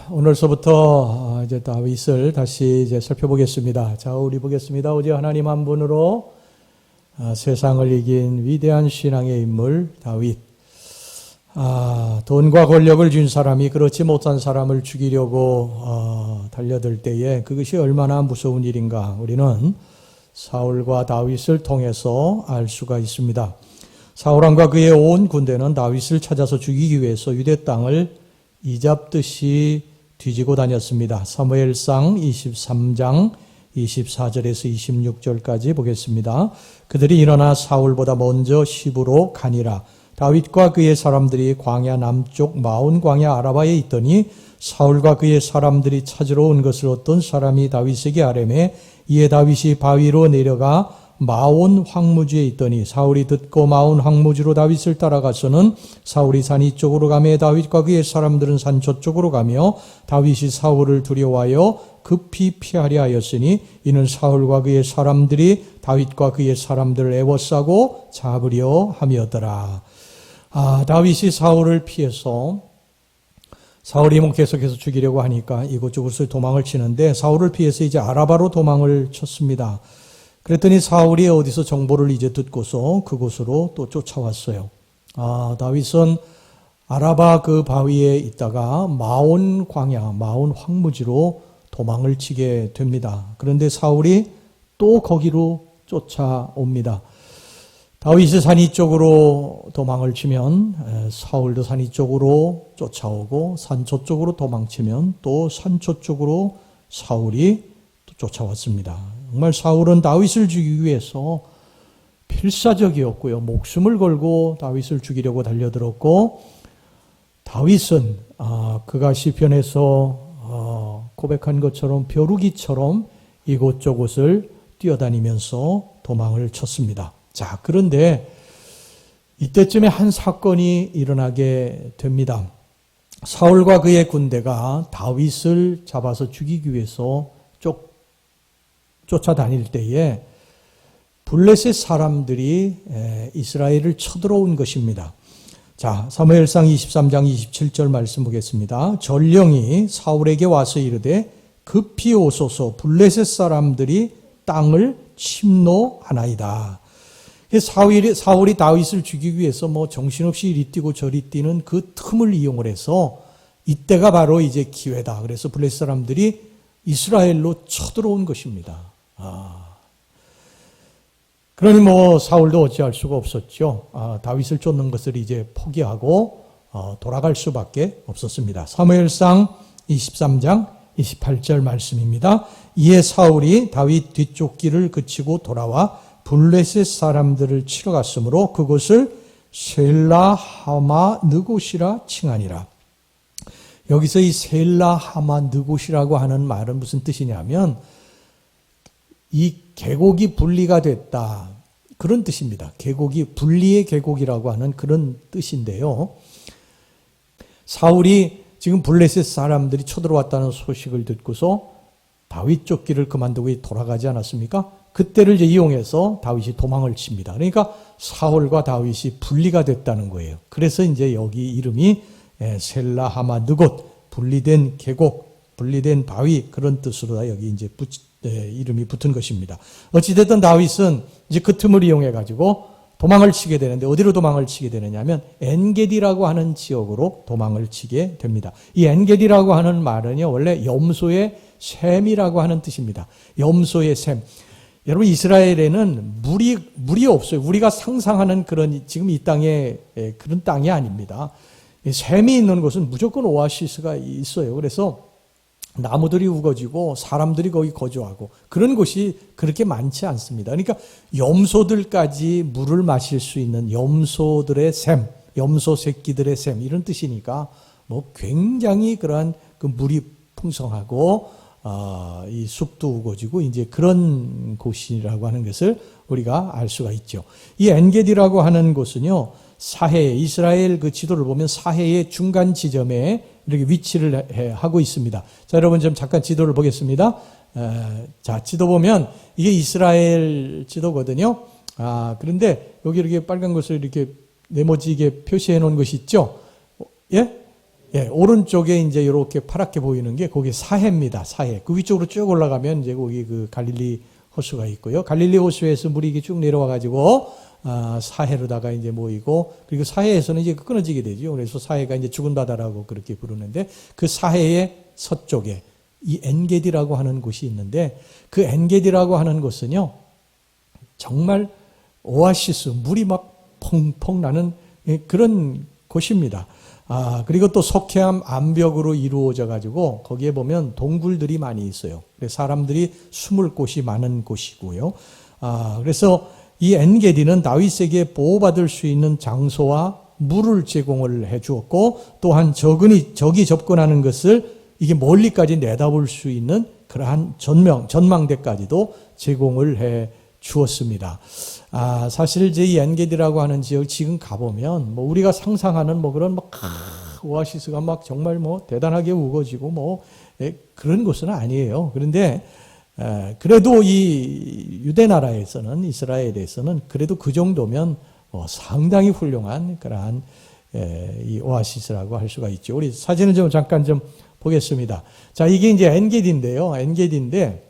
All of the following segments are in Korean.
오늘서부터 이제 다윗을 다시 이제 살펴보겠습니다. 자, 우리 보겠습니다. 오직 하나님 한 분으로 세상을 이긴 위대한 신앙의 인물 다윗. 돈과 권력을 준 사람이 그렇지 못한 사람을 죽이려고 달려들 때에 그것이 얼마나 무서운 일인가 우리는 사울과 다윗을 통해서 알 수가 있습니다. 사울 왕과 그의 온 군대는 다윗을 찾아서 죽이기 위해서 유대 땅을 이잡듯이 뒤지고 다녔습니다. 사무엘상 23장 24절에서 26절까지 보겠습니다. 그들이 일어나 사울보다 먼저 시브로 가니라. 다윗과 그의 사람들이 광야 남쪽 마온 광야 아라바에 있더니 사울과 그의 사람들이 찾으러 온 것을 어떤 사람이 다윗에게 아뢰매 이에 다윗이 바위로 내려가 마온 황무지에 있더니 사울이 듣고 마온 황무지로 다윗을 따라가서는 사울이 산 이쪽으로 가며 다윗과 그의 사람들은 산 저쪽으로 가며 다윗이 사울을 두려워하여 급히 피하려 하였으니 이는 사울과 그의 사람들이 다윗과 그의 사람들을 애워싸고 잡으려 함이었더라. 다윗이 사울을 피해서 사울이 계속해서 죽이려고 하니까 이곳저곳을 도망을 치는데 사울을 피해서 이제 아라바로 도망을 쳤습니다. 그랬더니 사울이 어디서 정보를 이제 듣고서 그곳으로 또 쫓아왔어요. 다윗은 아라바 그 바위에 있다가 마온 광야, 마온 황무지로 도망을 치게 됩니다. 그런데 사울이 또 거기로 쫓아옵니다. 다윗이 산 이쪽으로 도망을 치면 사울도 산 이쪽으로 쫓아오고 산 저쪽으로 도망치면 또 산 저쪽으로 사울이 또 쫓아왔습니다. 정말 사울은 다윗을 죽이기 위해서 필사적이었고요. 목숨을 걸고 다윗을 죽이려고 달려들었고 다윗은 그가 시편에서 고백한 것처럼 벼루기처럼 이곳저곳을 뛰어다니면서 도망을 쳤습니다. 자, 그런데 이때쯤에 한 사건이 일어나게 됩니다. 사울과 그의 군대가 다윗을 잡아서 죽이기 위해서 쫓아다닐 때에 블레셋 사람들이 이스라엘을 쳐들어온 것입니다. 자, 사무엘상 23장 27절 말씀 보겠습니다. 전령이 사울에게 와서 이르되 급히 오소서 블레셋 사람들이 땅을 침노하나이다. 사울이 다윗을 죽이기 위해서 정신없이 이리 뛰고 저리 뛰는 그 틈을 이용을 해서 이때가 바로 이제 기회다. 그래서 블레셋 사람들이 이스라엘로 쳐들어온 것입니다. 그러니 사울도 어찌할 수가 없었죠. 다윗을 쫓는 것을 이제 포기하고 돌아갈 수밖에 없었습니다. 사무엘상 23장 28절 말씀입니다. 이에 사울이 다윗 뒤쫓기를 그치고 돌아와 블레셋 사람들을 치러 갔으므로 그곳을 셀라하마 느곳이라 칭하니라. 여기서 이 셀라하마 느곳이라고 하는 말은 무슨 뜻이냐면 이 계곡이 분리가 됐다. 그런 뜻입니다. 계곡이 분리의 계곡이라고 하는 그런 뜻인데요. 사울이 지금 블레셋 사람들이 쳐들어왔다는 소식을 듣고서 다윗 쫓기를 그만두고 돌아가지 않았습니까? 그때를 이제 이용해서 다윗이 도망을 칩니다. 그러니까 사울과 다윗이 분리가 됐다는 거예요. 그래서 이제 여기 이름이 셀라하마 느곳, 분리된 계곡, 분리된 바위 그런 뜻으로 여기 이제 이름이 붙은 것입니다. 어찌됐든 다윗은 이제 그 틈을 이용해 가지고 도망을 치게 되는데 어디로 도망을 치게 되느냐면 엔게디라고 하는 지역으로 도망을 치게 됩니다. 이 엔게디라고 하는 말은요 원래 염소의 샘이라고 하는 뜻입니다. 염소의 샘. 여러분 이스라엘에는 물이 없어요. 우리가 상상하는 그런 지금 이 땅에 그런 땅이 아닙니다. 샘이 있는 곳은 무조건 오아시스가 있어요. 그래서 나무들이 우거지고 사람들이 거기 거주하고 그런 곳이 그렇게 많지 않습니다. 그러니까 염소들까지 물을 마실 수 있는 염소들의 샘, 염소 새끼들의 샘 이런 뜻이니까 굉장히 그러한 그 물이 풍성하고 이 숲도 우거지고 이제 그런 곳이라고 하는 것을 우리가 알 수가 있죠. 이 엔게디라고 하는 곳은요 사해 이스라엘 그 지도를 보면 사해의 중간 지점에 이렇게 위치를 하고 있습니다. 자, 여러분 좀 잠깐 지도를 보겠습니다. 자, 지도 보면 이게 이스라엘 지도거든요. 그런데 여기 이렇게 빨간 것을 이렇게 네모지게 표시해 놓은 것이 있죠. 예? 예, 오른쪽에 이제 이렇게 파랗게 보이는 게 거기 사해입니다. 사해. 그 위쪽으로 쭉 올라가면 이제 거기 그 갈릴리 호수가 있고요. 갈릴리 호수에서 물이 이게 쭉 내려와 가지고 사해로다가 이제 모이고, 그리고 사해에서는 이제 끊어지게 되죠. 그래서 사해가 이제 죽은 바다라고 그렇게 부르는데, 그 사해의 서쪽에 이 엔게디라고 하는 곳이 있는데, 그 엔게디라고 하는 곳은요, 정말 오아시스, 물이 막 펑펑 나는 그런 곳입니다. 그리고 또 석회암 암벽으로 이루어져 가지고 거기에 보면 동굴들이 많이 있어요. 그래서 사람들이 숨을 곳이 많은 곳이고요. 그래서 이 엔게디는 다윗에게 보호받을 수 있는 장소와 물을 제공을 해 주었고, 또한 적이 접근하는 것을 이게 멀리까지 내다볼 수 있는 그러한 전망대까지도 제공을 해 주었습니다. 사실 이제 이 엔게디라고 하는 지역 지금 가보면 뭐 우리가 상상하는 뭐 그런 막 오아시스가 막 정말 뭐 대단하게 우거지고 뭐 그런 곳은 아니에요. 그런데 그래도 이 유대 나라에서는, 이스라엘에서는 그래도 그 정도면 상당히 훌륭한 그러한 이 오아시스라고 할 수가 있죠. 우리 사진을 좀 잠깐 좀 보겠습니다. 자, 이게 이제 엔게디인데요. 엔게디인데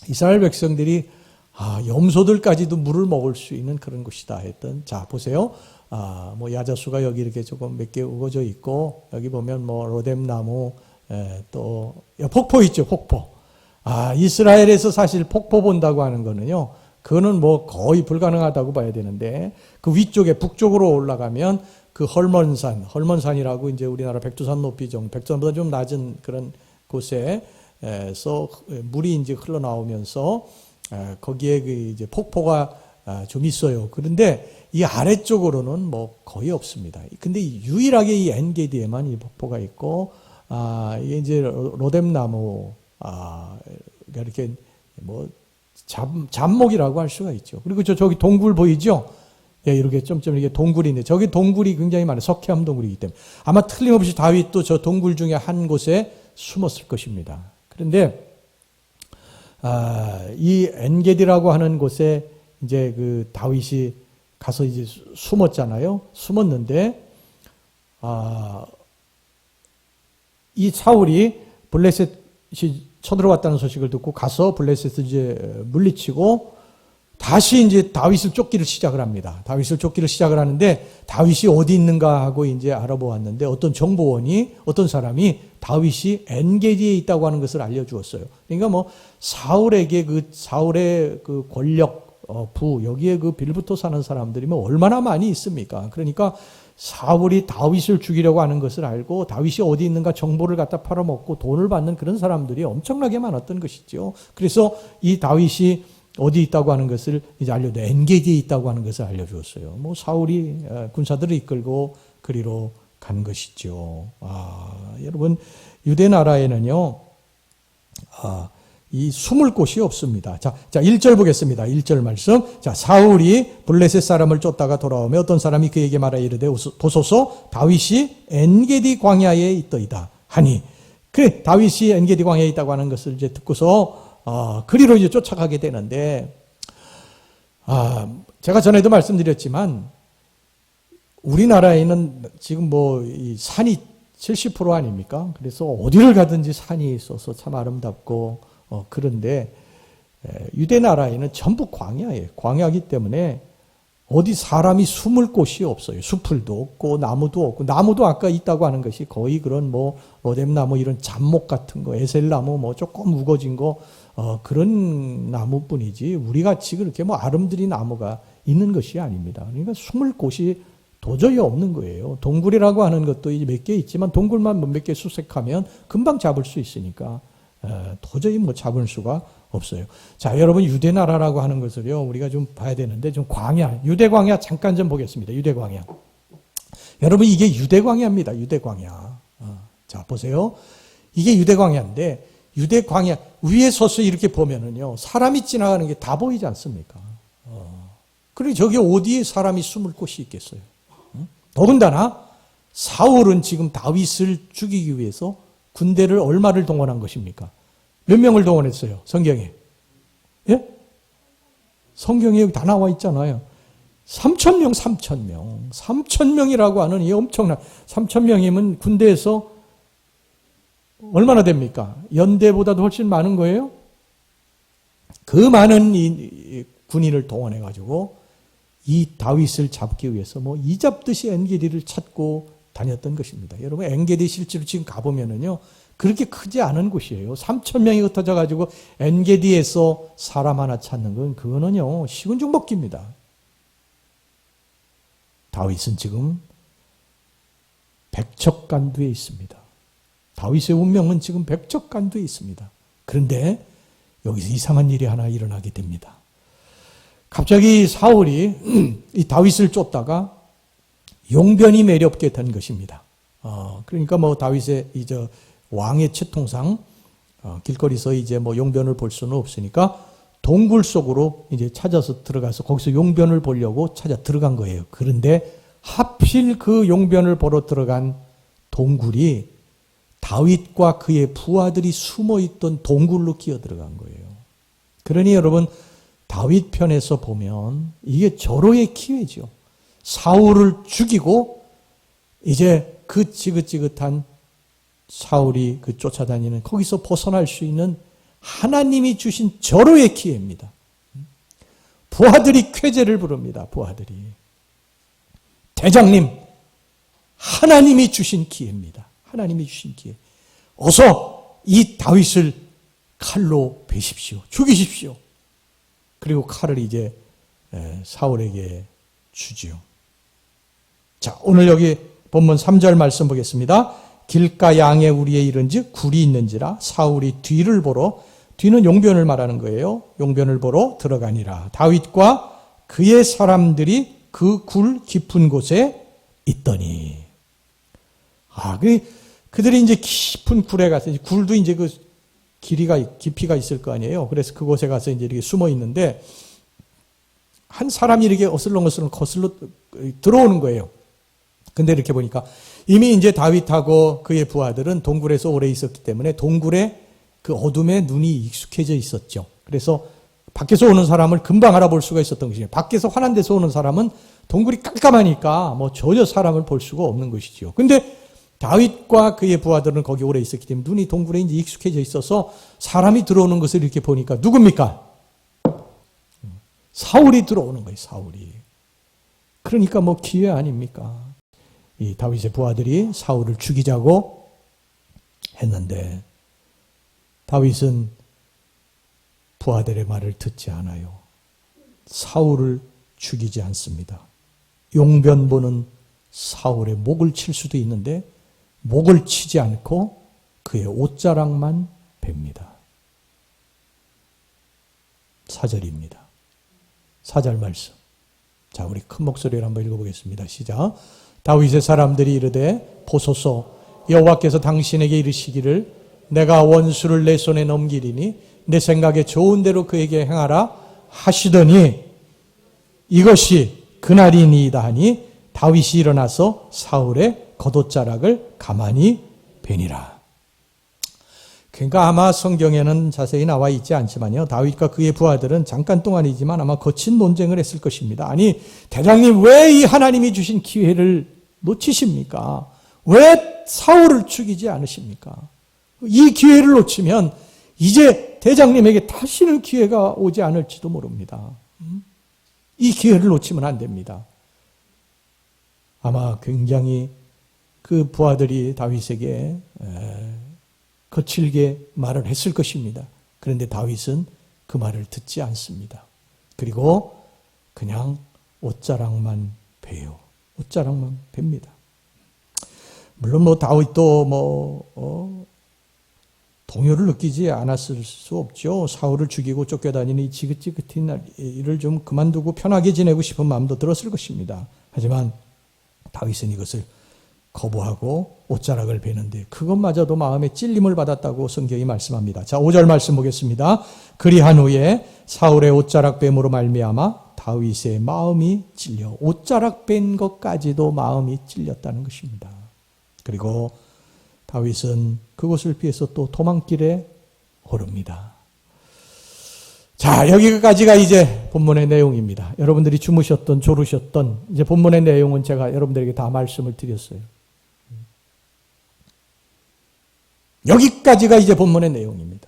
이스라엘 백성들이 염소들까지도 물을 먹을 수 있는 그런 곳이다 했던. 자, 보세요. 뭐 야자수가 여기 이렇게 조금 몇 개 우거져 있고, 여기 보면 뭐 로뎀나무, 또 폭포 있죠, 폭포. 이스라엘에서 사실 폭포 본다고 하는 거는요, 그거는 뭐 거의 불가능하다고 봐야 되는데, 그 위쪽에 북쪽으로 올라가면 그 헐몬산이라고 이제 우리나라 백두산 높이 정도, 백두산보다 좀 낮은 그런 곳에서 물이 이제 흘러나오면서 거기에 그 이제 폭포가 좀 있어요. 그런데 이 아래쪽으로는 뭐 거의 없습니다. 근데 유일하게 이 엔게디에만 이 폭포가 있고, 이게 이제 로뎀나무, 이렇게 뭐 잡목이라고 할 수가 있죠. 그리고 저기 동굴 보이죠? 예, 이렇게 점점 이게 동굴인데, 저기 동굴이 굉장히 많아요. 석회암 동굴이기 때문에. 아마 틀림없이 다윗도 저 동굴 중에 한 곳에 숨었을 것입니다. 그런데 이 엔게디라고 하는 곳에 이제 그 다윗이 가서 이제 숨었잖아요. 숨었는데, 이 사울이 블레셋이 쳐들어왔다는 소식을 듣고 가서 블레셋을 이제 물리치고 다시 이제 다윗을 쫓기를 시작을 합니다. 다윗을 쫓기를 시작을 하는데, 다윗이 어디 있는가 하고 이제 알아보았는데, 어떤 정보원이, 어떤 사람이 다윗이 엔게디에 있다고 하는 것을 알려주었어요. 그러니까 뭐 사울의 그 권력, 부, 여기에 그 빌붙어 사는 사람들이 뭐 얼마나 많이 있습니까? 그러니까 사울이 다윗을 죽이려고 하는 것을 알고 다윗이 어디 있는가 정보를 갖다 팔아먹고 돈을 받는 그런 사람들이 엄청나게 많았던 것이죠. 그래서 이 다윗이 어디 있다고 하는 것을 이제 엔게디에 있다고 하는 것을 알려주었어요. 뭐 사울이 군사들을 이끌고 그리로 간 것이죠. 여러분, 유대 나라에는요, 이 숨을 곳이 없습니다. 자, 1절 보겠습니다. 1절 말씀. 자, 사울이 블레셋 사람을 쫓다가 돌아오며 어떤 사람이 그에게 말하여 이르되 보소서 다윗이 엔게디 광야에 있더이다 하니, 그래, 다윗이 엔게디 광야에 있다고 하는 것을 이제 듣고서 그리로 이제 쫓아가게 되는데, 제가 전에도 말씀드렸지만, 우리나라에는 지금 뭐, 이 산이 70% 아닙니까? 그래서 어디를 가든지 산이 있어서 참 아름답고, 그런데, 유대 나라에는 전부 광야예요. 광야이기 때문에, 어디 사람이 숨을 곳이 없어요. 수풀도 없고, 나무도 없고, 나무도 아까 있다고 하는 것이 거의 그런 뭐, 로뎀나무 이런 잡목 같은 거, 에셀나무 뭐 조금 우거진 거, 그런 나무뿐이지 우리 같이 그렇게 뭐 아름드리 나무가 있는 것이 아닙니다. 그러니까 숨을 곳이 도저히 없는 거예요. 동굴이라고 하는 것도 몇 개 있지만 동굴만 몇 개 수색하면 금방 잡을 수 있으니까 도저히 뭐 잡을 수가 없어요. 자, 여러분, 유대 나라라고 하는 것을요 우리가 좀 봐야 되는데, 좀 광야, 유대 광야 잠깐 좀 보겠습니다. 유대 광야. 여러분, 이게 유대 광야입니다. 유대 광야. 자, 보세요. 이게 유대 광야인데, 유대 광야 위에 서서 이렇게 보면은요, 사람이 지나가는 게 다 보이지 않습니까? 그리고 저기 어디에 사람이 숨을 곳이 있겠어요? 더군다나 사울은 지금 다윗을 죽이기 위해서 군대를 얼마를 동원한 것입니까? 몇 명을 동원했어요? 성경에. 예? 성경에 여기 다 나와 있잖아요. 3,000명, 3,000명. 3,000명이라고 하는 이 엄청난, 3,000명이면 군대에서 얼마나 됩니까? 연대보다도 훨씬 많은 거예요? 그 많은 이 군인을 동원해가지고 이 다윗을 잡기 위해서 뭐 이잡듯이 엔게디를 찾고 다녔던 것입니다. 여러분, 엔게디 실제로 지금 가보면은요, 그렇게 크지 않은 곳이에요. 3,000명이 흩어져가지고 엔게디에서 사람 하나 찾는 건 그거는요, 식은 죽 먹기입니다. 다윗은 지금 백척간두에 있습니다. 다윗의 운명은 지금 백척간두에 있습니다. 그런데 여기서 이상한 일이 하나 일어나게 됩니다. 갑자기 사울이 이 다윗을 쫓다가 용변이 매렵게 된 것입니다. 그러니까 뭐 다윗의 이제 왕의 채통상 길거리에서 이제 뭐 용변을 볼 수는 없으니까 동굴 속으로 이제 찾아서 들어가서 거기서 용변을 보려고 찾아 들어간 거예요. 그런데 하필 그 용변을 보러 들어간 동굴이 다윗과 그의 부하들이 숨어있던 동굴로 기어 들어간 거예요. 그러니 여러분, 다윗 편에서 보면 이게 절호의 기회죠. 사울을 죽이고 이제 그 지긋지긋한 사울이 그 쫓아다니는 거기서 벗어날 수 있는 하나님이 주신 절호의 기회입니다. 부하들이 쾌재를 부릅니다. 부하들이. 대장님, 하나님이 주신 기회입니다. 하나님이 주신 기회. 어서 이 다윗을 칼로 베십시오. 죽이십시오. 그리고 칼을 이제 사울에게 주지요. 자, 오늘 여기 본문 3절 말씀 보겠습니다. 길가 양의 우리에 이른즉 굴이 있는지라 사울이 뒤를 보러, 뒤는 용변을 말하는 거예요. 용변을 보러 들어가니라. 다윗과 그의 사람들이 그 굴 깊은 곳에 있더니. 그들이 이제 깊은 굴에 가서, 굴도 이제 그 깊이가 있을 거 아니에요. 그래서 그곳에 가서 이제 이렇게 숨어 있는데, 한 사람이 이렇게 어슬렁어슬렁 거슬러 들어오는 거예요. 근데 이렇게 보니까 이미 이제 다윗하고 그의 부하들은 동굴에서 오래 있었기 때문에 동굴에 그 어둠에 눈이 익숙해져 있었죠. 그래서 밖에서 오는 사람을 금방 알아볼 수가 있었던 것이에요. 밖에서 환한 데서 오는 사람은 동굴이 깜깜하니까 뭐 전혀 사람을 볼 수가 없는 것이죠. 근데 다윗과 그의 부하들은 거기 오래 있었기 때문에 눈이 동굴에 이제 익숙해져 있어서 사람이 들어오는 것을 이렇게 보니까 누굽니까? 사울이 들어오는 거예요, 사울이. 그러니까 뭐 기회 아닙니까? 이 다윗의 부하들이 사울을 죽이자고 했는데 다윗은 부하들의 말을 듣지 않아요. 사울을 죽이지 않습니다. 용변 보는 사울의 목을 칠 수도 있는데 목을 치지 않고 그의 옷자락만 뱁니다. 4절입니다. 4절 말씀. 자, 우리 큰 목소리로 한번 읽어보겠습니다. 시작. 다윗의 사람들이 이르되 보소서, 여호와께서 당신에게 이르시기를 내가 원수를 내 손에 넘기리니 내 생각에 좋은 대로 그에게 행하라 하시더니 이것이 그날이니이다 하니 다윗이 일어나서 사울의 겉옷자락을 가만히 베니라. 그러니까 아마 성경에는 자세히 나와 있지 않지만요, 다윗과 그의 부하들은 잠깐 동안이지만 아마 거친 논쟁을 했을 것입니다. 아니, 대장님, 왜 이 하나님이 주신 기회를 놓치십니까? 왜 사울을 죽이지 않으십니까? 이 기회를 놓치면 이제 대장님에게 다시는 기회가 오지 않을지도 모릅니다. 이 기회를 놓치면 안 됩니다. 아마 굉장히 그 부하들이 다윗에게 거칠게 말을 했을 것입니다. 그런데 다윗은 그 말을 듣지 않습니다. 그리고 그냥 옷자락만 베요. 옷자락만 뱁니다. 물론 뭐 다윗도 동요를 느끼지 않았을 수 없죠. 사울을 죽이고 쫓겨다니는 이 지긋지긋한 일을 좀 그만두고 편하게 지내고 싶은 마음도 들었을 것입니다. 하지만 다윗은 이것을 거부하고 옷자락을 베는데 그것마저도 마음에 찔림을 받았다고 성경이 말씀합니다. 자, 5절 말씀 보겠습니다. 그리한 후에 사울의 옷자락 뱀으로 말미암아 다윗의 마음이 찔려, 옷자락 뺀 것까지도 마음이 찔렸다는 것입니다. 그리고 다윗은 그것을 피해서 또 도망길에 오릅니다. 자, 여기까지가 이제 본문의 내용입니다. 여러분들이 주무셨던, 졸으셨던, 이제 본문의 내용은 제가 여러분들에게 다 말씀을 드렸어요. 여기까지가 이제 본문의 내용입니다.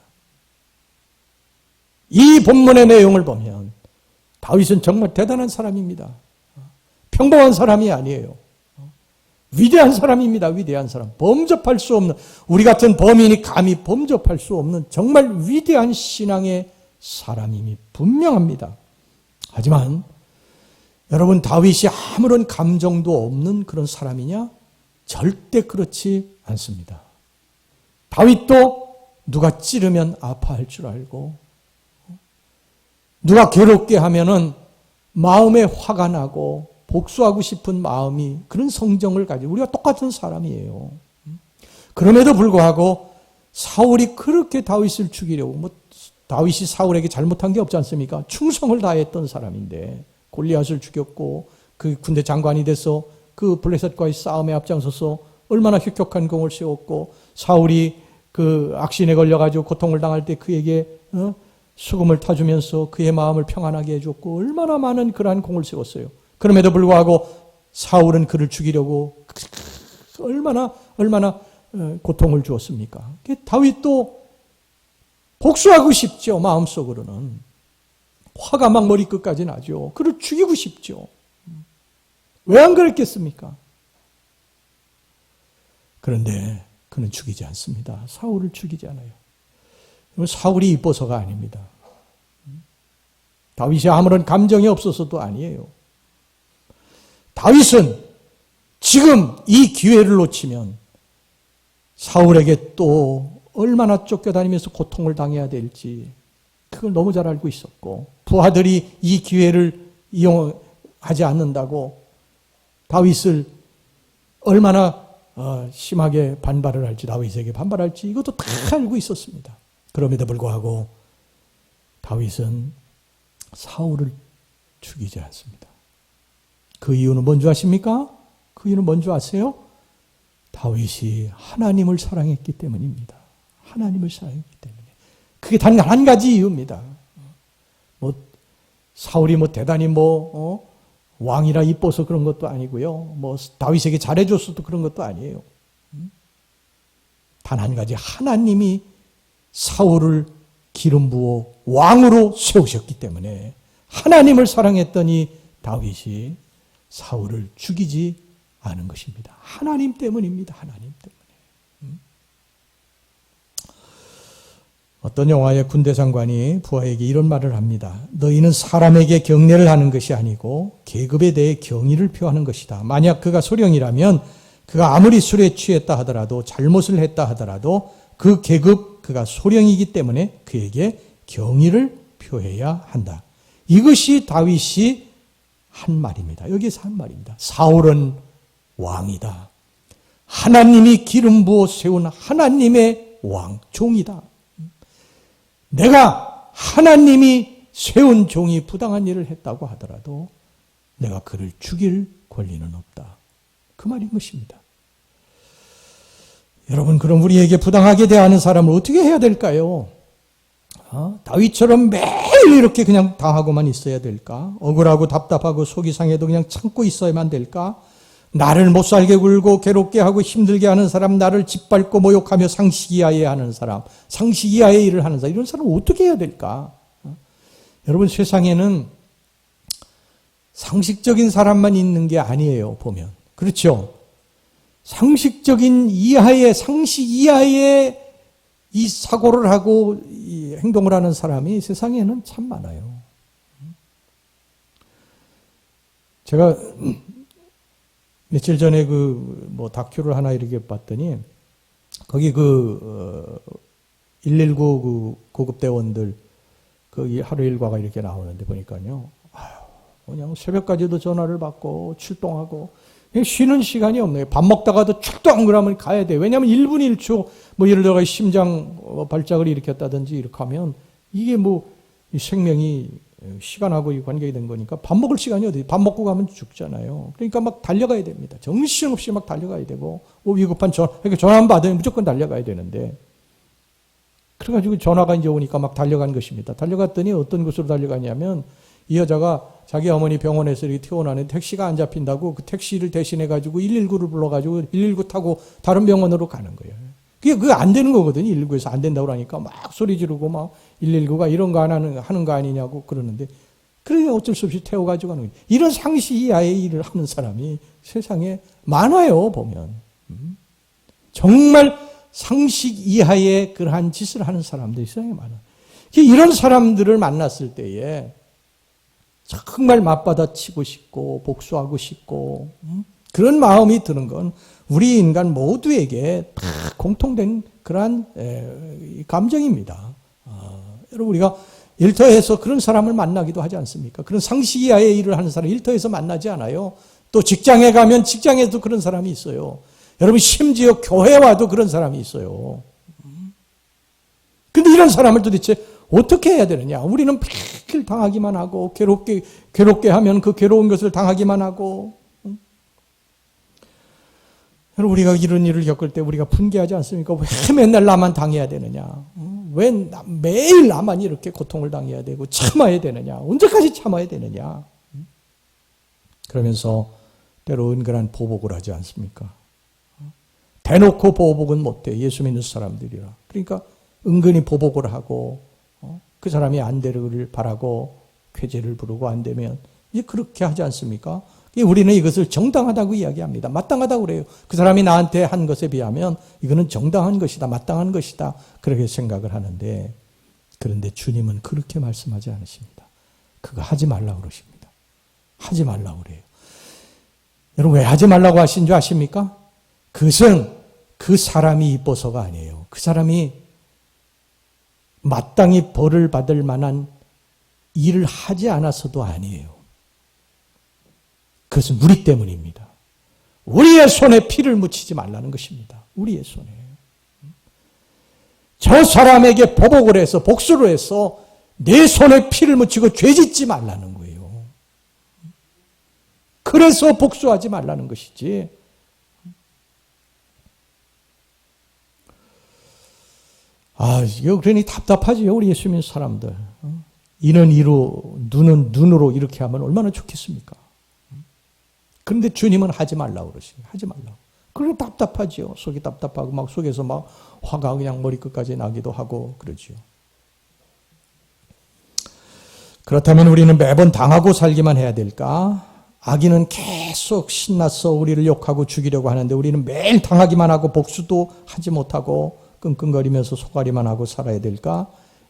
이 본문의 내용을 보면 다윗은 정말 대단한 사람입니다. 평범한 사람이 아니에요. 위대한 사람입니다. 위대한 사람. 범접할 수 없는, 우리 같은 범인이 감히 범접할 수 없는 정말 위대한 신앙의 사람임이 분명합니다. 하지만 여러분, 다윗이 아무런 감정도 없는 그런 사람이냐? 절대 그렇지 않습니다. 다윗도 누가 찌르면 아파할 줄 알고, 누가 괴롭게 하면은 마음에 화가 나고 복수하고 싶은 마음이, 그런 성정을 가지고, 우리가 똑같은 사람이에요. 그럼에도 불구하고 사울이 그렇게 다윗을 죽이려고, 다윗이 사울에게 잘못한 게 없지 않습니까? 충성을 다했던 사람인데 골리앗을 죽였고, 그 군대 장관이 돼서 그 블레셋과의 싸움에 앞장서서 얼마나 혁혁한 공을 세웠고, 사울이 그 악신에 걸려가지고 고통을 당할 때 그에게 수금을 타주면서 그의 마음을 평안하게 해줬고, 얼마나 많은 그러한 공을 세웠어요. 그럼에도 불구하고 사울은 그를 죽이려고 얼마나 고통을 주었습니까? 다윗도 복수하고 싶죠. 마음속으로는 화가 막 머리끝까지 나죠. 그를 죽이고 싶죠. 왜 안 그랬겠습니까? 그런데 그는 죽이지 않습니다. 사울을 죽이지 않아요. 사울이 이뻐서가 아닙니다. 다윗이 아무런 감정이 없어서도 아니에요. 다윗은 지금 이 기회를 놓치면 사울에게 또 얼마나 쫓겨다니면서 고통을 당해야 될지 그걸 너무 잘 알고 있었고, 부하들이 이 기회를 이용하지 않는다고 다윗을 얼마나 심하게 반발을 할지, 다윗에게 반발할지 이것도 다 알고 있었습니다. 그럼에도 불구하고 다윗은 사울을 죽이지 않습니다. 그 이유는 뭔지 아십니까? 그 이유는 뭔지 아세요? 다윗이 하나님을 사랑했기 때문입니다. 하나님을 사랑했기 때문에. 그게 단 한 가지 이유입니다. 사울이 대단히 왕이라 이뻐서 그런 것도 아니고요. 다윗에게 잘해줬어도 그런 것도 아니에요. 단 한 가지, 하나님이 사울을 기름 부어 왕으로 세우셨기 때문에 하나님을 사랑했더니 다윗이 사울을 죽이지 않은 것입니다. 하나님 때문입니다. 하나님 때문에. 어떤 영화의 군대 장관이 부하에게 이런 말을 합니다. 너희는 사람에게 경례를 하는 것이 아니고 계급에 대해 경의를 표하는 것이다. 만약 그가 소령이라면 그가 아무리 술에 취했다 하더라도, 잘못을 했다 하더라도 그 계급, 그가 소령이기 때문에 그에게 경의를 표해야 한다. 이것이 다윗이 한 말입니다. 여기서 한 말입니다. 사울은 왕이다. 하나님이 기름 부어 세운 하나님의 왕, 종이다. 내가 하나님이 세운 종이 부당한 일을 했다고 하더라도 내가 그를 죽일 권리는 없다. 그 말인 것입니다. 여러분, 그럼 우리에게 부당하게 대하는 사람을 어떻게 해야 될까요? 다윗처럼 매일 이렇게 그냥 당하고만 있어야 될까? 억울하고 답답하고 속이 상해도 그냥 참고 있어야만 될까? 나를 못살게 굴고 괴롭게 하고 힘들게 하는 사람, 나를 짓밟고 모욕하며 상식 이하에 하는 사람, 상식 이하의 일을 하는 사람, 이런 사람은 어떻게 해야 될까? 여러분, 세상에는 상식적인 사람만 있는 게 아니에요, 보면. 그렇죠? 상식적인 이하의, 상식 이하의 이 사고를 하고 이 행동을 하는 사람이 세상에는 참 많아요. 제가 며칠 전에 다큐를 하나 이렇게 봤더니, 거기 119 고급대원들, 하루 일과가 이렇게 나오는데 보니까요, 그냥 새벽까지도 전화를 받고 출동하고, 쉬는 시간이 없네요. 밥 먹다가도 출동 그러면 가야 돼. 왜냐하면 1분 1초, 예를 들어 심장 발작을 일으켰다든지 이렇게 하면, 이게 이 생명이 시간하고 관계가 된 거니까 밥 먹을 시간이 어디, 밥 먹고 가면 죽잖아요. 그러니까 막 달려가야 됩니다. 정신없이 막 달려가야 되고, 위급한 전화, 그러니까 전화 안 받으면 무조건 달려가야 되는데, 그래가지고 전화가 이제 오니까 막 달려간 것입니다. 달려갔더니 어떤 곳으로 달려가냐면 이 여자가 자기 어머니 병원에서 이렇게 퇴원하는 택시가 안 잡힌다고 그 택시를 대신해가지고 119를 불러가지고 119 타고 다른 병원으로 가는 거예요. 그게 안 되는 거거든요. 119에서 안 된다고 그러니까 막 소리 지르고 막 119가 이런 거 하는 거 아니냐고 그러는데 그러니까 어쩔 수 없이 태워가지고 가는 거예요. 이런 상식 이하의 일을 하는 사람이 세상에 많아요, 보면. 정말 상식 이하의 그러한 짓을 하는 사람들이 세상에 많아요. 이런 사람들을 만났을 때에 정말 맞받아치고 싶고 복수하고 싶고 그런 마음이 드는 건 우리 인간 모두에게 다 공통된 그러한 감정입니다. 여러분 우리가 일터에서 그런 사람을 만나기도 하지 않습니까? 그런 상식 이하의 일을 하는 사람 일터에서 만나지 않아요. 또 직장에 가면 직장에도 그런 사람이 있어요. 여러분 심지어 교회 와도 그런 사람이 있어요. 근데 이런 사람을 도대체 어떻게 해야 되느냐? 우리는 매일 당하기만 하고 괴롭게 하면 그 괴로운 것을 당하기만 하고 여러분 우리가 이런 일을 겪을 때 우리가 분개하지 않습니까? 왜 맨날 나만 당해야 되느냐? 왜 매일 나만 이렇게 고통을 당해야 되고 참아야 되느냐? 언제까지 참아야 되느냐? 그러면서 때로 은근한 보복을 하지 않습니까? 대놓고 보복은 못해. 예수 믿는 사람들이라. 그러니까 은근히 보복을 하고 그 사람이 안 되기를 바라고 쾌재를 부르고 안 되면 이제 그렇게 하지 않습니까? 우리는 이것을 정당하다고 이야기합니다. 마땅하다고 그래요. 그 사람이 나한테 한 것에 비하면 이거는 정당한 것이다. 마땅한 것이다. 그렇게 생각을 하는데 그런데 주님은 그렇게 말씀하지 않으십니다. 그거 하지 말라고 그러십니다. 하지 말라고 그래요. 여러분 왜 하지 말라고 하신 줄 아십니까? 그것은 그 사람이 이뻐서가 아니에요. 그 사람이 마땅히 벌을 받을 만한 일을 하지 않아서도 아니에요. 그것은 우리 때문입니다. 우리의 손에 피를 묻히지 말라는 것입니다. 우리의 손에. 저 사람에게 보복을 해서 복수를 해서 내 손에 피를 묻히고 죄짓지 말라는 거예요. 그래서 복수하지 말라는 것이지. 이거 그러니 답답하지요, 우리 예수 믿는 사람들. 이는 이로, 눈은 눈으로 이렇게 하면 얼마나 좋겠습니까? 그런데 주님은 하지 말라고 그러시죠. 하지 말라고. 그리고 답답하지요. 속이 답답하고 막 속에서 막 화가 그냥 머리끝까지 나기도 하고 그러지요. 그렇다면 우리는 매번 당하고 살기만 해야 될까? 악인은 계속 신나서 우리를 욕하고 죽이려고 하는데 우리는 매일 당하기만 하고 복수도 하지 못하고 끙끙거리면서 속앓이만 하고 살아야 될까?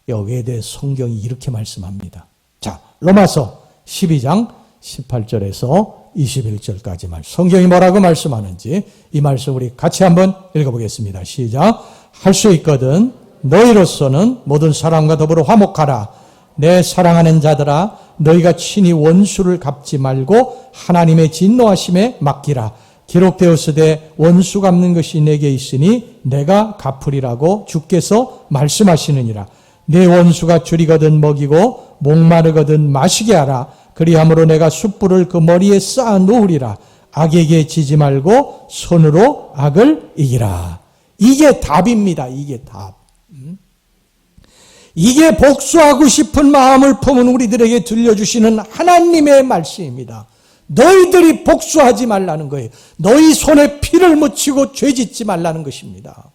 여기에 대해 성경이 이렇게 말씀합니다. 자, 로마서 12장 18절에서 21절까지 성경이 뭐라고 말씀하는지 이 말씀 우리 같이 한번 읽어보겠습니다. 시작. 할 수 있거든 너희로서는 모든 사람과 더불어 화목하라. 내 사랑하는 자들아 너희가 친히 원수를 갚지 말고 하나님의 진노하심에 맡기라. 기록되었으되 원수 갚는 것이 내게 있으니 내가 갚으리라고 주께서 말씀하시느니라. 내 원수가 줄이거든 먹이고 목마르거든 마시게 하라. 그리함으로 내가 숯불을 그 머리에 쌓아 놓으리라. 악에게 지지 말고 손으로 악을 이기라. 이게 답입니다. 이게 답. 이게 복수하고 싶은 마음을 품은 우리들에게 들려주시는 하나님의 말씀입니다. 너희들이 복수하지 말라는 거예요. 너희 손에 피를 묻히고 죄짓지 말라는 것입니다.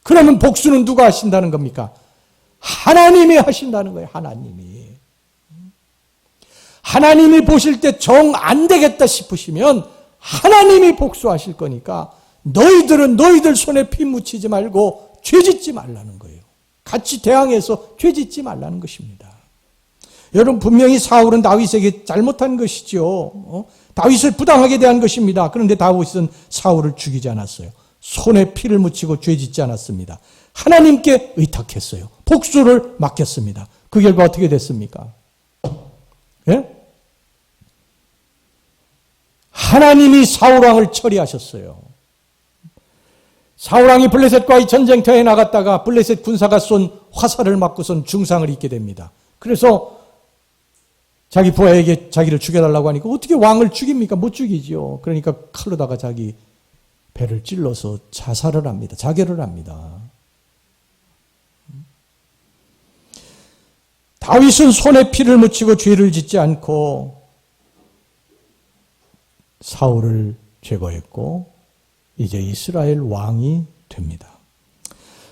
그러면 복수는 누가 하신다는 겁니까? 하나님이 하신다는 거예요. 하나님이 보실 때 정 안 되겠다 싶으시면 하나님이 복수하실 거니까 너희들은 너희들 손에 피 묻히지 말고 죄짓지 말라는 거예요. 같이 대항해서 죄짓지 말라는 것입니다. 여러분 분명히 사울은 다윗에게 잘못한 것이죠. 다윗을 부당하게 대한 것입니다. 그런데 다윗은 사울을 죽이지 않았어요. 손에 피를 묻히고 죄짓지 않았습니다. 하나님께 의탁했어요. 복수를 맡겼습니다. 그 결과 어떻게 됐습니까? 예? 하나님이 사울왕을 처리하셨어요. 사울왕이 블레셋과의 전쟁터에 나갔다가 블레셋 군사가 쏜 화살을 맞고선 중상을 입게 됩니다. 그래서 자기 부하에게 자기를 죽여달라고 하니까 어떻게 왕을 죽입니까? 못 죽이지요. 그러니까 칼로다가 자기 배를 찔러서 자살을 합니다. 자결을 합니다. 다윗은 손에 피를 묻히고 죄를 짓지 않고 사울을 제거했고 이제 이스라엘 왕이 됩니다.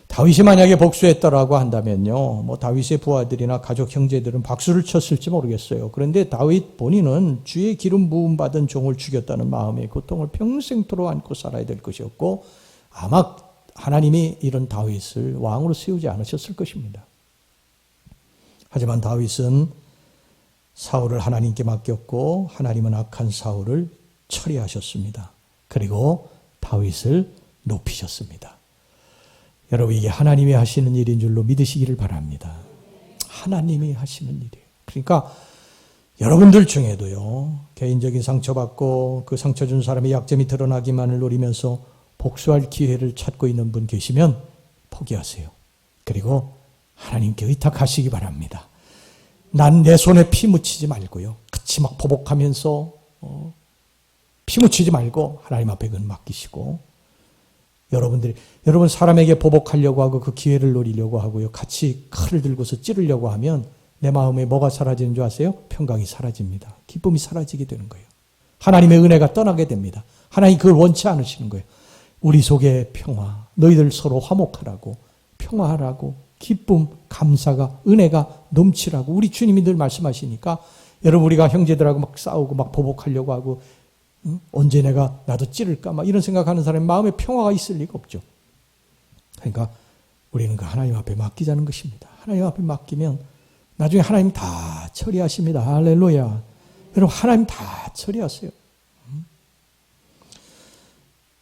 다윗이 만약에 복수했다라고 한다면요, 뭐 다윗의 부하들이나 가족 형제들은 박수를 쳤을지 모르겠어요. 그런데 다윗 본인은 주의 기름 부음 받은 종을 죽였다는 마음의 고통을 평생토록 안고 살아야 될 것이었고 아마 하나님이 이런 다윗을 왕으로 세우지 않으셨을 것입니다. 하지만 다윗은 사울을 하나님께 맡겼고 하나님은 악한 사울을 처리하셨습니다. 그리고 다윗을 높이셨습니다. 여러분, 이게 하나님이 하시는 일인 줄로 믿으시기를 바랍니다. 하나님이 하시는 일이에요. 그러니까 여러분들 중에도요, 개인적인 상처받고 그 상처 준 사람의 약점이 드러나기만을 노리면서 복수할 기회를 찾고 있는 분 계시면 포기하세요. 그리고 하나님께 의탁하시기 바랍니다. 난 내 손에 피 묻히지 말고요, 같이 막 보복하면서 피 묻히지 말고 하나님 앞에 그건 맡기시고, 여러분 사람에게 보복하려고 하고 그 기회를 노리려고 하고요, 같이 칼을 들고서 찌르려고 하면 내 마음에 뭐가 사라지는 줄 아세요? 평강이 사라집니다. 기쁨이 사라지게 되는 거예요. 하나님의 은혜가 떠나게 됩니다. 하나님 그걸 원치 않으시는 거예요. 우리 속에 평화, 너희들 서로 화목하라고, 평화하라고, 기쁨, 감사가, 은혜가 넘치라고 우리 주님이 늘 말씀하시니까, 여러분 우리가 형제들하고 막 싸우고 막 보복하려고 하고 언제 내가 나도 찌를까 막 이런 생각하는 사람의 마음에 평화가 있을 리가 없죠. 그러니까 우리는 그 하나님 앞에 맡기자는 것입니다. 하나님 앞에 맡기면 나중에 하나님 다 처리하십니다. 할렐루야. 여러분 하나님 다 처리하세요.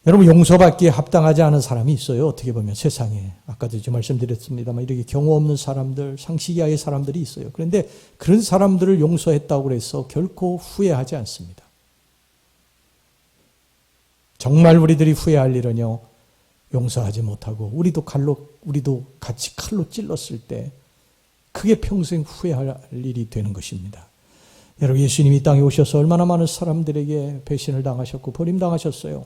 여러분 용서받기에 합당하지 않은 사람이 있어요. 어떻게 보면 세상에. 아까도 좀 말씀드렸습니다만 이렇게 경우 없는 사람들, 상식 이하의 사람들이 있어요. 그런데 그런 사람들을 용서했다고 해서 결코 후회하지 않습니다. 정말 우리들이 후회할 일은요, 용서하지 못하고 우리도 같이 칼로 찔렀을 때 그게 평생 후회할 일이 되는 것입니다. 여러분 예수님이 이 땅에 오셔서 얼마나 많은 사람들에게 배신을 당하셨고 버림당하셨어요.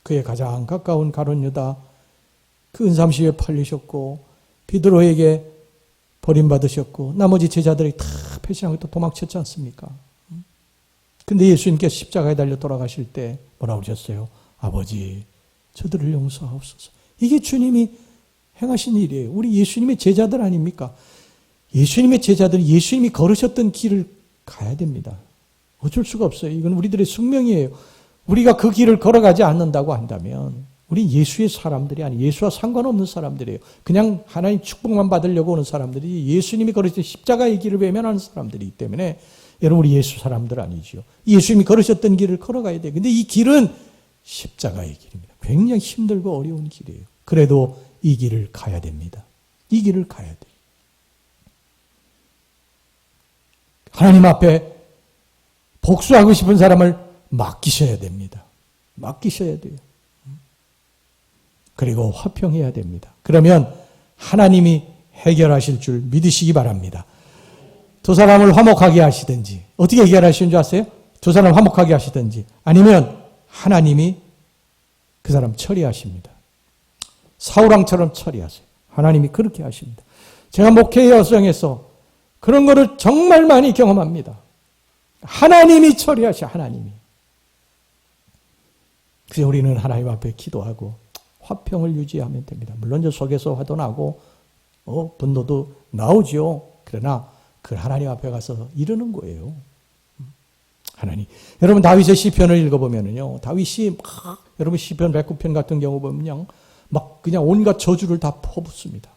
그의 가장 가까운 가룟 유다 그 은삼시에 팔리셨고 베드로에게 버림받으셨고 나머지 제자들이 다 배신하고 또 도망쳤지 않습니까? 근데 예수님께서 십자가에 달려 돌아가실 때 뭐라고 하셨어요? 아버지, 저들을 용서하옵소서. 이게 주님이 행하신 일이에요. 우리 예수님의 제자들 아닙니까? 예수님의 제자들은 예수님이 걸으셨던 길을 가야 됩니다. 어쩔 수가 없어요. 이건 우리들의 숙명이에요. 우리가 그 길을 걸어가지 않는다고 한다면 우리 예수의 사람들이 아니 예수와 상관없는 사람들이에요. 그냥 하나님 축복만 받으려고 오는 사람들이 예수님이 걸으신 십자가의 길을 외면하는 사람들이기 때문에 여러분 우리 예수 사람들 아니죠. 예수님이 걸으셨던 길을 걸어가야 돼요. 근데 이 길은 십자가의 길입니다. 굉장히 힘들고 어려운 길이에요. 그래도 이 길을 가야 됩니다. 이 길을 가야 돼요. 하나님 앞에 복수하고 싶은 사람을 맡기셔야 됩니다. 맡기셔야 돼요. 그리고 화평해야 됩니다. 그러면 하나님이 해결하실 줄 믿으시기 바랍니다. 두 사람을 화목하게 하시든지 어떻게 해결하시는 줄 아세요? 두 사람을 화목하게 하시든지 아니면 하나님이 그 사람 처리하십니다. 사울왕처럼 처리하세요. 하나님이 그렇게 하십니다. 제가 목회 여성에서 그런 거를 정말 많이 경험합니다. 하나님이 처리하셔. 하나님이. 그래서 우리는 하나님 앞에 기도하고 화평을 유지하면 됩니다. 물론 저 속에서 화도 나고 분노도 나오죠. 그러나 그 하나님 앞에 가서 이러는 거예요. 하나님. 여러분 다윗의 시편을 읽어보면요, 다윗이 막 여러분 시편 109편 같은 경우 보면 막 그냥 온갖 저주를 다 퍼붓습니다.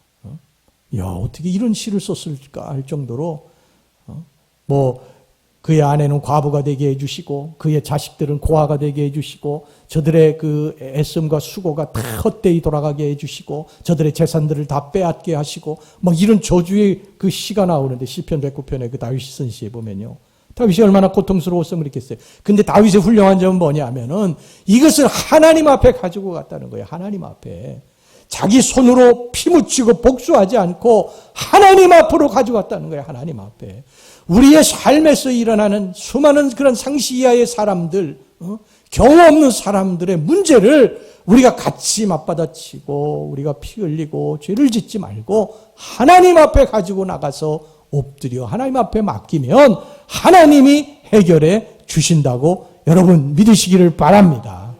야, 어떻게 이런 시를 썼을까 할 정도로 그의 아내는 과부가 되게 해주시고 그의 자식들은 고아가 되게 해주시고 저들의 그 애씀과 수고가 다 헛되이 돌아가게 해주시고 저들의 재산들을 다 빼앗게 하시고 막 이런 저주의 그 시가 나오는데 시편 109편에 그 다윗이 쓴 시에 보면요, 다윗이 얼마나 고통스러웠으면 그랬겠어요. 근데 다윗의 훌륭한 점은 뭐냐면은 이것을 하나님 앞에 가지고 갔다는 거예요. 하나님 앞에. 자기 손으로 피 묻히고 복수하지 않고 하나님 앞으로 가져갔다는 거예요. 하나님 앞에. 우리의 삶에서 일어나는 수많은 그런 상시 이하의 사람들, 경우 없는 사람들의 문제를 우리가 같이 맞받아치고 우리가 피 흘리고 죄를 짓지 말고 하나님 앞에 가지고 나가서 엎드려 하나님 앞에 맡기면 하나님이 해결해 주신다고 여러분 믿으시기를 바랍니다.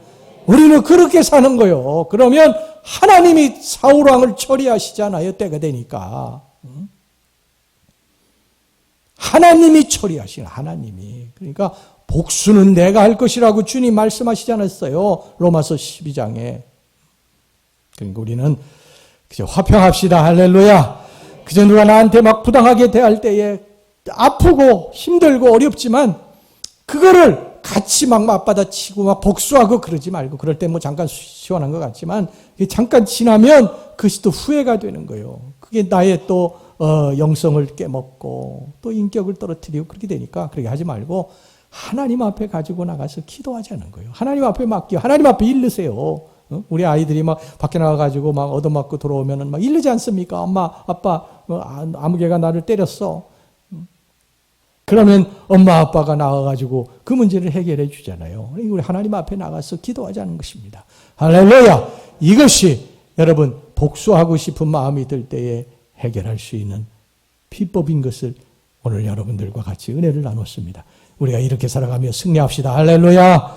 우리는 그렇게 사는 거요. 그러면 하나님이 사울 왕을 처리하시잖아요. 때가 되니까. 하나님이 처리하시는 하나님이. 그러니까 복수는 내가 할 것이라고 주님 말씀하시지 않았어요. 로마서 12장에. 그러니까 우리는 그저 화평합시다. 할렐루야. 그저 누가 나한테 막 부당하게 대할 때에 아프고 힘들고 어렵지만 그거를 같이 막 맞받아치고 막 복수하고 그러지 말고, 그럴 때 뭐 잠깐 시원한 것 같지만 잠깐 지나면 그것이 또 후회가 되는 거예요. 그게 나의 또 영성을 깨먹고 또 인격을 떨어뜨리고 그렇게 되니까 그렇게 하지 말고 하나님 앞에 가지고 나가서 기도하자는 거예요. 하나님 앞에 맡겨, 하나님 앞에 일르세요. 우리 아이들이 막 밖에 나가가지고 막 얻어맞고 들어오면은 막 일르지 않습니까? 엄마, 아빠, 아무개가 나를 때렸어. 그러면 엄마, 아빠가 나와가지고 그 문제를 해결해 주잖아요. 우리 하나님 앞에 나가서 기도하자는 것입니다. 할렐루야! 이것이 여러분 복수하고 싶은 마음이 들 때에 해결할 수 있는 비법인 것을 오늘 여러분들과 같이 은혜를 나눴습니다. 우리가 이렇게 살아가며 승리합시다. 할렐루야!